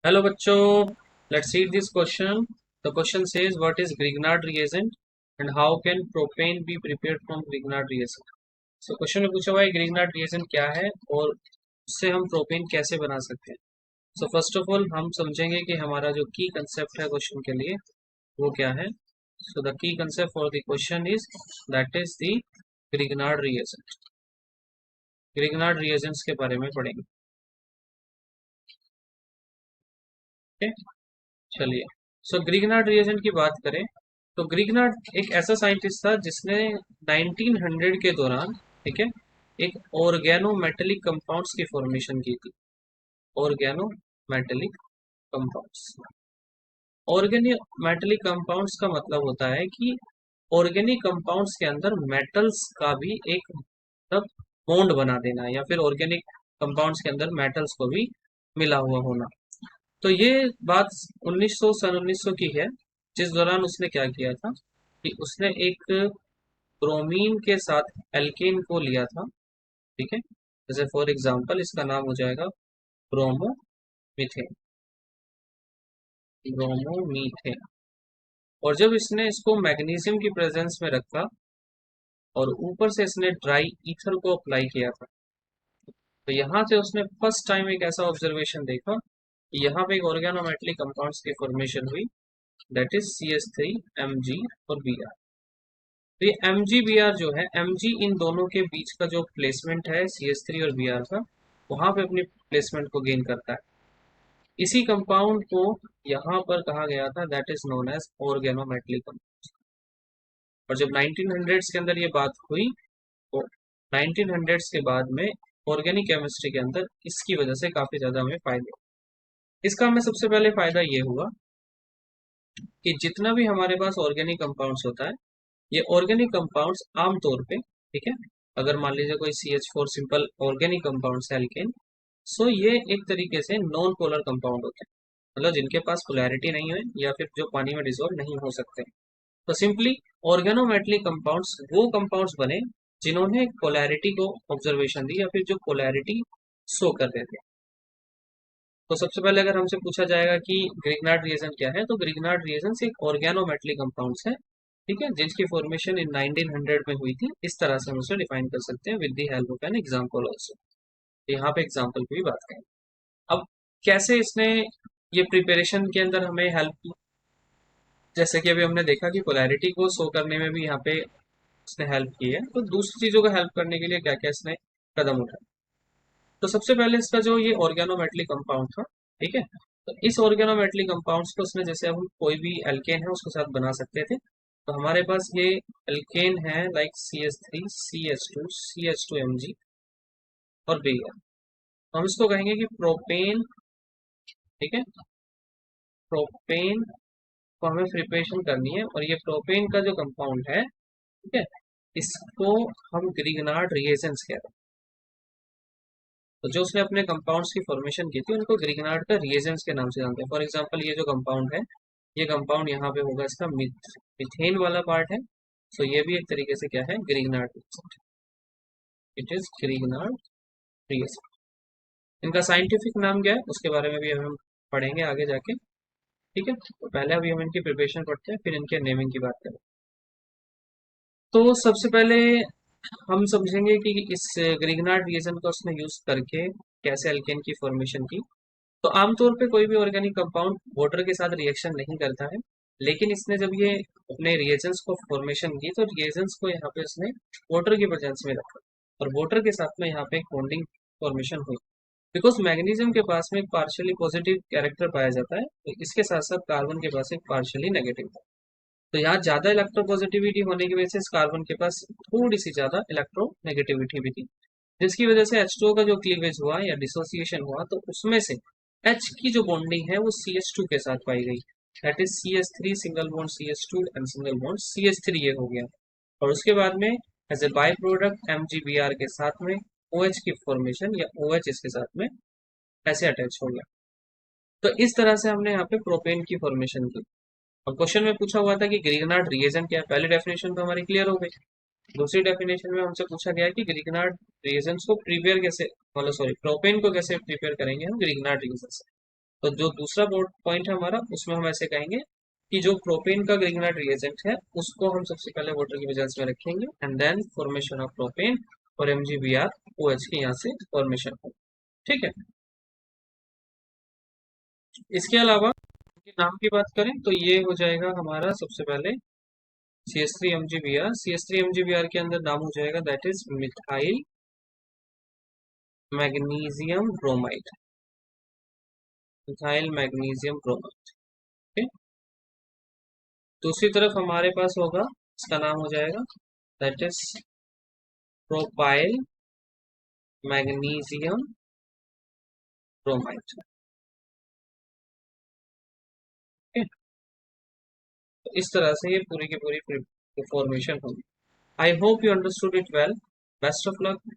Hello बच्चों, let's read this question. The question says what is Grignard reagent and how can propane be prepared from Grignard reagent? So question में पूछा हुआ है Grignard reagent क्या है और उससे हम प्रोपेन कैसे बना सकते हैं. So first of all हम समझेंगे कि हमारा जो की कंसेप्ट है क्वेश्चन के लिए वो क्या है. So the key concept for the question is that is the Grignard reagent. Grignard reagents के बारे में पढ़ेंगे. Okay? चलिए. सो ग्रिगनार्ड रिएजेंट की बात करें तो ग्रिगनार्ड एक ऐसा साइंटिस्ट था जिसने 1900 के दौरान, ठीक है, एक ऑर्गेनो मेटेलिक कंपाउंड्स की फॉर्मेशन की थी. Organometallic compounds. Organic metallic compounds का मतलब होता है कि ऑर्गेनिक कंपाउंड्स के अंदर मेटल्स का भी एक मतलब बॉन्ड बना देना या फिर ऑर्गेनिक कंपाउंड्स के अंदर मेटल्स को भी मिला हुआ होना. तो ये बात 1900 की है जिस दौरान उसने क्या किया था कि उसने एक ब्रोमीन के साथ एल्केन को लिया था. ठीक है, जैसे फॉर एग्जांपल इसका नाम हो जाएगा ब्रोमोमीथेन. ब्रोमोमीथेन. और जब इसने इसको मैग्नीशियम की प्रेजेंस में रखा और ऊपर से इसने ड्राई ईथर को अप्लाई किया था, तो यहाँ से उसने फर्स्ट टाइम एक ऐसा ऑब्जर्वेशन देखा कि यहाँ पे एक ऑर्गेनोमेटेलिक कंपाउंड्स की फॉर्मेशन हुई, दैट इज CH3 Mg और Br. तो ये MgBr जो है, Mg इन दोनों के बीच का जो प्लेसमेंट है CH3 और Br का, वहां पे अपनी प्लेसमेंट को गेन करता है. इसी कंपाउंड को यहाँ पर कहा गया था that is known as organometallic compound. और जब 1900s के अंदर ये बात हुई तो 1900s के बाद में ऑर्गेनिक केमिस्ट्री के अंदर इसकी वजह से काफी ज्यादा हमें फायदे. इसका हमें सबसे पहले फायदा ये हुआ कि जितना भी हमारे पास ऑर्गेनिक कंपाउंड्स होता है, ये ऑर्गेनिक कंपाउंड्स आमतौर पे, ठीक है, अगर मान लीजिए कोई CH4 सिंपल ऑर्गेनिक कंपाउंड्स है एल्केन, सो ये एक तरीके से नॉन पोलर कंपाउंड होते हैं, मतलब जिनके पास पोलैरिटी नहीं है या फिर जो पानी में डिसॉल्व नहीं हो सकते. तो सिंपली ऑर्गेनोमेटेलिक कंपाउंड्स वो कंपाउंड्स बने जिन्होंने पोलैरिटी को ऑब्जर्वेशन दी या फिर जो पोलैरिटी शो कर रहे थे. तो सबसे पहले अगर हमसे पूछा जाएगा कि ग्रिग्नार्ड रिएजेंट क्या है, तो ग्रिग्नार्ड रिएजेंट्स एक ऑर्गेनोमेटेलिक कंपाउंड्स है, ठीक है, जिसकी फॉर्मेशन इन 1900 में हुई थी. इस तरह से हम उसे डिफाइन कर सकते हैं with the help of an example also. तो यहाँ पे एग्जांपल की भी बात करें. अब कैसे इसने ये प्रिपरेशन के अंदर हमें हेल्प की, जैसे कि अभी हमने देखा कि पोलैरिटी को शो करने में भी यहाँ पे इसने हेल्प की है, तो दूसरी चीजों को हेल्प करने के लिए क्या क्या इसने कदम उठाए. तो सबसे पहले इसका जो ये ऑर्गेनोमेटेलिक कंपाउंड था, ठीक है, तो इस ऑर्गेनोमेटेलिक कंपाउंड्स को उसने, जैसे हम कोई भी एल्केन है उसके साथ बना सकते थे, तो हमारे पास ये एल्केन है like CH3 CH2 CH2 Mg और Br. तो हम इसको कहेंगे कि प्रोपेन. ठीक है, प्रोपेन को हमें प्रिपरेशन करनी है और ये प्रोपेन का जो कंपाउंड है, ठीक है, इसको हम ग्रिग्नार्ड रिएजेंट्स कहते हैं. तो जो उसने अपने कंपाउंड्स की फॉर्मेशन की थी उनको ग्रिग्नार्ड का रिएजेंट्स के नाम से जानते हैं. फॉर एग्जांपल ये जो कंपाउंड है, ये कंपाउंड यहाँ पे होगा इसका मिथेन वाला पार्ट है. सो ये भी एक तरीके से क्या है, Grignard reagent. It is Grignard reagent. इनका साइंटिफिक नाम क्या है उसके बारे में भी हम पढ़ेंगे आगे जाके. ठीक है, तो पहले अभी हम इनकी प्रिपरेशन पढ़ते हैं फिर इनके नेमिंग की बात करें. तो सबसे पहले हम समझेंगे कि इस ग्रिग्नार्ड रिएजेंट का उसने यूज करके कैसे एल्केन की फॉर्मेशन की. तो आमतौर पे कोई भी ऑर्गेनिक कंपाउंड वाटर के साथ रिएक्शन नहीं करता है, लेकिन इसने जब ये अपने रिएजेंट्स को फॉर्मेशन की तो रिएजेंट्स को यहाँ पे इसने वाटर की प्रेजेंस में रखा और वाटर के साथ में यहाँ पे एक बॉन्डिंग फॉर्मेशन हुई. बिकॉज मैग्नीशियम के पास में एक पार्शियली पॉजिटिव कैरेक्टर पाया जाता है, तो इसके साथ साथ कार्बन के पास एक पार्शियली नेगेटिव था. तो यहाँ ज्यादा इलेक्ट्रोपॉजिटिविटी होने की वजह से इस कार्बन के पास थोड़ी सी ज्यादा इलेक्ट्रोनेगेटिविटी भी थी, जिसकी वजह से H2O का जो क्लीवेज हुआ या डिसोसिएशन हुआ तो उसमें से H की जो बॉन्डिंग है वो CH2 के साथ पाई गई. That is CH3 single bond CH2 and single bond CH3 ये हो गया. और उसके बाद में as a byproduct MgBr के साथ में OH की फॉर्मेशन या OH इसके साथ में ऐसे अटैच हो गया. तो इस तरह से हमने यहाँ पे प्रोपेन की फॉर्मेशन की. और क्वेश्चन में पूछा हुआ था कि ग्रिग्नार्ड रिएजेंट क्या है. पहली डेफिनेशन तो हमारी क्लियर हो गई. दूसरी डेफिनेशन में हमसे पूछा गया कि ग्रिग्नार्ड रिएजेंट्स को प्रिपेयर कैसे, मतलब सॉरी प्रोपेन को कैसे प्रिपेयर करेंगे हम ग्रिग्नार्ड रिएजेंट से. तो जो दूसरा पॉइंट है हमारा, उसमें हम ऐसे कहेंगे कि जो प्रोपेन का ग्रिग्नाइट रिएजेंट है उसको हम सबसे पहले वाटर की प्रेजेंस में रखेंगे, and then formation of propane और MgBr OH की यहाँ से फॉर्मेशन हो। ठीक है। इसके अलावा इनके नाम की बात करें तो ये हो जाएगा हमारा सबसे पहले CH3 MgBr। CH3 MgBr के अंदर नाम हो जाएगा that is methyl magnesium bromide. Methyl magnesium bromide. ठीक। दूसरी तरफ हमारे पास होगा, इसका नाम हो जाएगा that is propyl magnesium bromide. ठीक। तो इस तरह से ये पूरी की पूरी फॉर्मेशन होगी। I hope you understood it well. Best of luck.